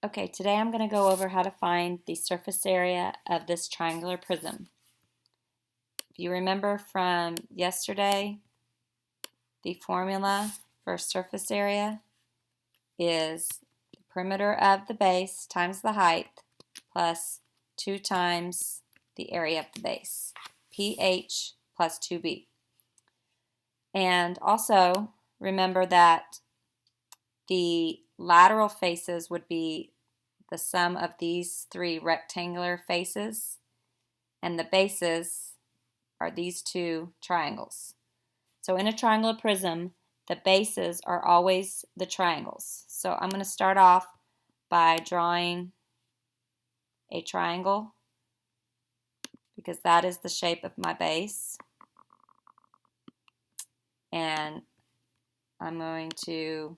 Okay, today I'm going to go over how to find the surface area of this triangular prism. If you remember from yesterday, the formula for surface area is the perimeter of the base times the height plus 2 times the area of the base, pH plus 2b. And also remember that the lateral faces would be the sum of these three rectangular faces, and the bases are these two triangles. So in a triangular prism, the bases are always the triangles. So I'm going to start off by drawing a triangle because that is the shape of my base. And I'm going to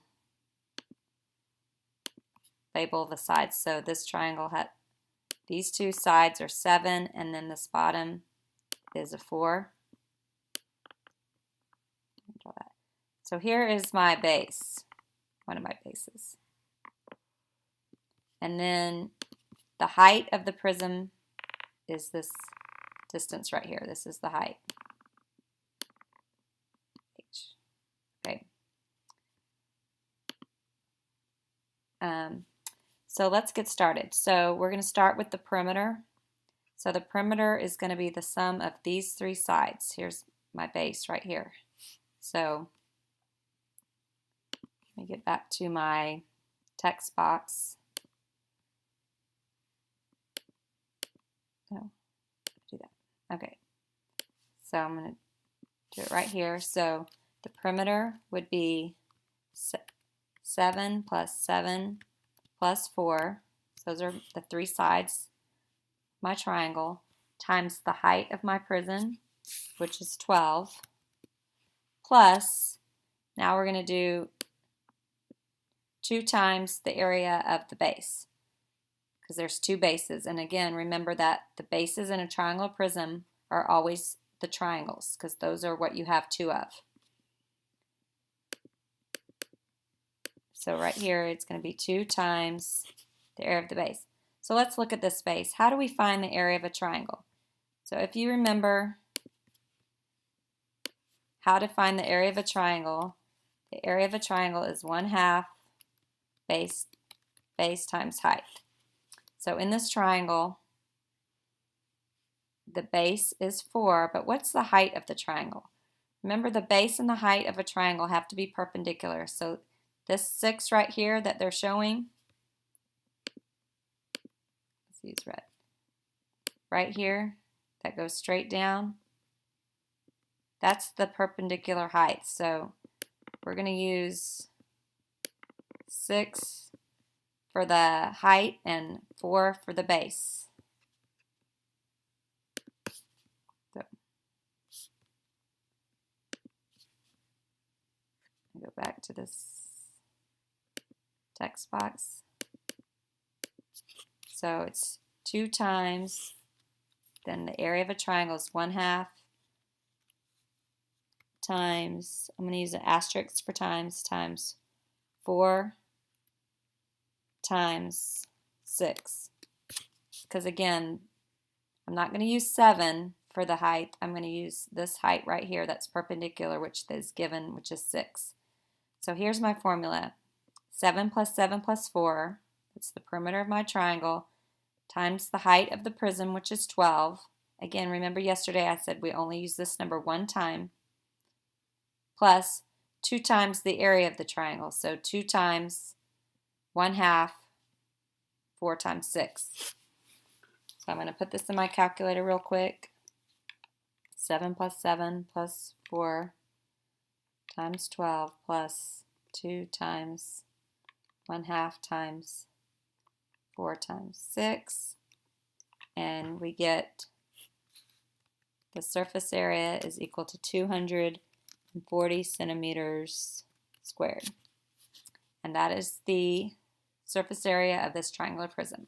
label the sides. So this triangle had these two sides are 7, and then this bottom is a 4. Draw that. So here is my base, one of my bases. And then the height of the prism is this distance right here. This is the height. H. Okay. So let's get started. So we're going to start with the perimeter. So the perimeter is going to be the sum of these three sides. Here's my base right here. So let me get back to my text box. No, do that. Okay. So I'm going to do it right here. So the perimeter would be 7 plus 7 plus 4. So those are the three sides of my triangle, times the height of my prism, which is 12, plus, now we're going to do 2 times the area of the base, because there's two bases. And again, remember that the bases in a triangular prism are always the triangles, because those are what you have 2 of. So right here, it's going to be 2 times the area of the base. So let's look at this base. How do we find the area of a triangle? So if you remember how to find the area of a triangle, the area of a triangle is 1/2 base times height. So in this triangle, the base is 4, but what's the height of the triangle? Remember, the base and the height of a triangle have to be perpendicular. So this 6 right here that they're showing, let's use red, right here, that goes straight down, that's the perpendicular height. So we're going to use 6 for the height and 4 for the base. So go back to this text box. So it's 2 times, then the area of a triangle is 1/2 times, I'm going to use an asterisk for times 4 times 6. Because again, I'm not going to use 7 for the height. I'm going to use this height right here that's perpendicular, which is given, which is 6. So here's my formula. 7 plus 7 plus 4, that's the perimeter of my triangle, times the height of the prism, which is 12. Again, remember yesterday I said we only use this number 1 time, plus 2 times the area of the triangle. So 2 times 1/2, 4 times 6. So I'm going to put this in my calculator real quick. 7 plus 7 plus 4 times 12 plus 2 times 1/2 times 4 times 6. And we get the surface area is equal to 240 centimeters squared. And that is the surface area of this triangular prism.